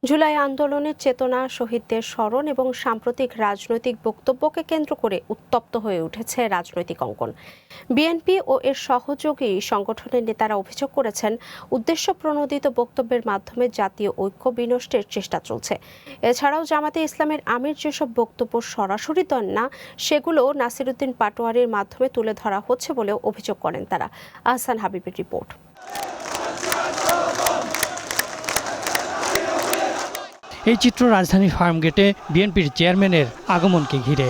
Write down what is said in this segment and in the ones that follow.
জুলাই আন্দোলনের চেতনা, শহীদদের স্মরণ এবং সাম্প্রতিক রাজনৈতিক বক্তব্যকে কেন্দ্র করে উত্তপ্ত হয়ে উঠেছে রাজনৈতিক অঙ্গন। বিএনপি ও এর সহযোগী সংগঠনের নেতারা অভিযোগ করেছেন, উদ্দেশ্যপ্রণোদিত বক্তব্যের মাধ্যমে জাতীয় ঐক্য বিনষ্টের চেষ্টা চলছে। এছাড়াও জামাতে ইসলামের আমির যেসব বক্তব্য সরাসরি দেন না, সেগুলো নাসিরউদ্দিন পাটোয়ারির মাধ্যমে তুলে ধরা হচ্ছে বলেও অভিযোগ করেন তারা। আহসান হাবিবের রিপোর্ট। এই চিত্র রাজধানীর ফার্মগেটে বিএনপির চেয়ারম্যানের আগমনকে ঘিরে,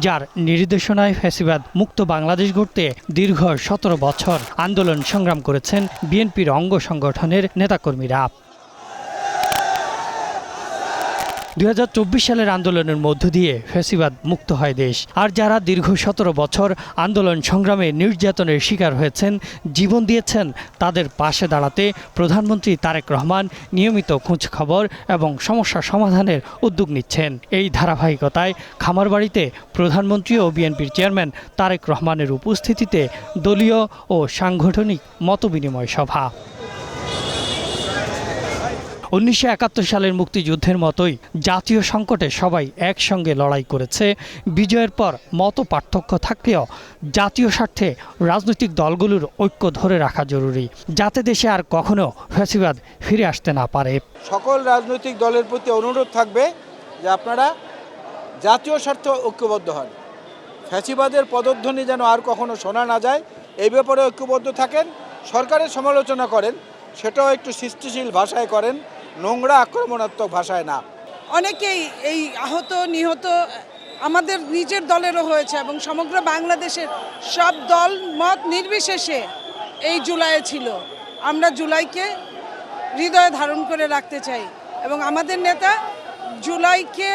যার নির্দেশনায় ফ্যাসিবাদ মুক্ত বাংলাদেশ গড়তে দীর্ঘ ১৭ বছর আন্দোলন সংগ্রাম করেছেন বিএনপির অঙ্গ সংগঠনের নেতাকর্মীরা। ২০২৪ সালের আন্দোলনের মধ্য দিয়ে ফ্যাসিবাদ মুক্ত হয় দেশ। আর যারা দীর্ঘ ১৭ বছর আন্দোলন সংগ্রামে নির্যাতনের শিকার হয়েছেন, জীবন দিয়েছেন, তাদের পাশে দাঁড়াতে প্রধানমন্ত্রী তারেক রহমান নিয়মিত খোঁজখবর এবং সমস্যা সমাধানের উদ্যোগ নিচ্ছেন। এই ধারাবাহিকতায় খামারবাড়িতে প্রধানমন্ত্রী ও বিএনপির চেয়ারম্যান তারেক রহমানের উপস্থিতিতে দলীয় ও সাংগঠনিক মতবিনিময় সভা। ১৯৭১ সালের মুক্তিযুদ্ধের মতোই জাতীয় সংকটে সবাই একসঙ্গে লড়াই করেছে। বিজয়ের পর মত পার্থক্য থাকলেও জাতীয় স্বার্থে রাজনৈতিক দলগুলোর ঐক্য ধরে রাখা জরুরি, যাতে দেশে আর কখনো ফ্যাসিবাদ ফিরে আসতে না পারে। সকল রাজনৈতিক দলের প্রতি অনুরোধ থাকবে যে আপনারা জাতীয় স্বার্থে ঐক্যবদ্ধ হন, ফ্যাসিবাদের পদধ্বনি যেন আর কখনো শোনা না যায়, এই ব্যাপারে ঐক্যবদ্ধ থাকেন। সরকারের সমালোচনা করেন, সেটাও একটু সৃষ্টিশীল ভাষায় করেন, নোংরা আক্রমণাত্মক ভাষায় না। অনেকেই এই আহত নিহত আমাদের নিজের দলেরও হয়েছে এবং সমগ্র বাংলাদেশের সব দল মত নির্বিশেষে এই জুলাইয়ে ছিল। আমরা জুলাইকে হৃদয়ে ধারণ করে রাখতে চাই এবং আমাদের নেতা জুলাইকে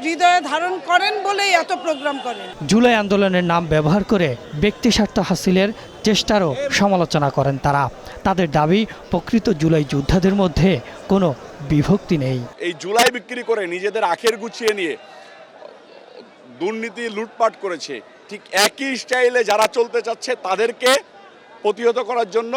হৃদয়ে ধারণ করেন বলেই এত প্রোগ্রাম করেন। জুলাই আন্দোলনের নাম ব্যবহার করে ব্যক্তিস্বার্থ হাসিলের চেষ্টারও সমালোচনা করেন তারা। তাদের দাবি, প্রকৃত জুলাই যোদ্ধাদের মধ্যে কোনো বিভক্তি নেই। এই জুলাই বিক্রি করে নিজেদের আখের গুছিয়ে নিয়ে দুর্নীতি লুটপাট করেছে, ঠিক একই স্টাইলে যারা চলতে চাচ্ছে তাদেরকে প্রতিহত করার জন্য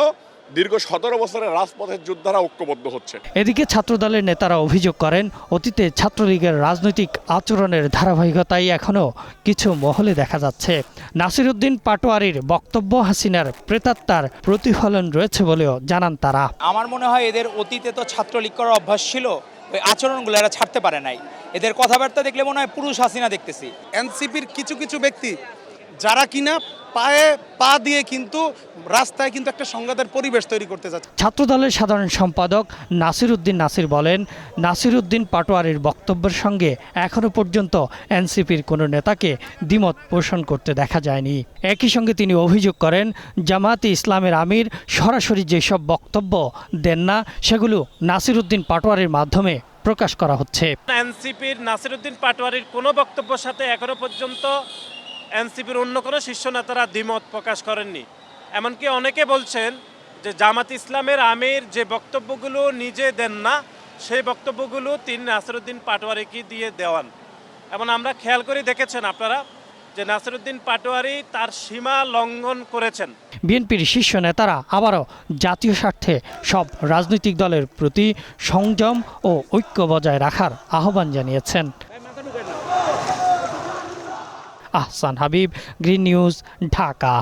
দীর্ঘ ১৭ বছরের রাজপথের যোদ্ধারা ঐক্যবদ্ধ হচ্ছে। এদিকে ছাত্রদলের নেতারা অভিযোগ করেন, অতীতে ছাত্রলীগের রাজনৈতিক আচরণের ধারাবাহিকতাই এখনও কিছু মহলে দেখা যাচ্ছে। নাসিরউদ্দিন পাটোয়ারির বক্তব্য হাসিনার প্রেতাত্মার প্রতিফলন রয়েছে বলেও জানান তারা। আমার মনে হয় এদের অতীতে তো ছাত্রলীগ করার অভ্যাস ছিল, ওই আচরণগুলো এরা ছাড়তে পারে নাই। এদের কথাবার্তা দেখলে মনে হয় পুরুষ হাসিনা দেখতেছি। এনসিপির কিছু কিছু ব্যক্তি যারা কিনা পায়ে পা দিয়ে কিন্তু রাস্তায় কিন্তু একটা সংঘাতের পরিবেশ তৈরি করতে যাচ্ছে। ছাত্রদলের সাধারণ সম্পাদক নাসিরউদ্দিন নাসির বলেন, নাসিরউদ্দিন পাটোয়ারির বক্তব্যের সঙ্গে এখনো পর্যন্ত এনসিপির কোনো নেতাকে দ্বিমত পোষণ করতে দেখা যায়নি। একই সঙ্গে তিনি অভিযোগ করেন, জামাতে ইসলামের আমির সরাসরি যেসব বক্তব্য দেন না, সেগুলো নাসিরউদ্দিন পাটোয়ারির মাধ্যমে প্রকাশ করা হচ্ছে। এনসিপির নাসিরউদ্দিন পাটোয়ারির কোনো বক্তব্যের সাথে এখনো পর্যন্ত এনসিপির অন্য কোনো শীর্ষ নেতারা দ্বিমত প্রকাশ করেননি। এমনকি অনেকে বলছেন যে জামাত ইসলামের আমির যে বক্তব্যগুলো নিজে দেন না, সেই বক্তব্যগুলো তিনি নাসিরউদ্দিন পাটোয়ারিকে দিয়ে দেওয়ান। এবং আমরা খেয়াল করে দেখেছেন আপনারা যে নাসিরউদ্দিন পাটোয়ারি তার সীমা লঙ্ঘন করেছেন। বিএনপির শীর্ষ নেতারা আবারও জাতীয় স্বার্থে সব রাজনৈতিক দলের প্রতি সংযম ও ঐক্য বজায় রাখার আহ্বান জানিয়েছেন। Ahsan Habib, green news, Dhaka.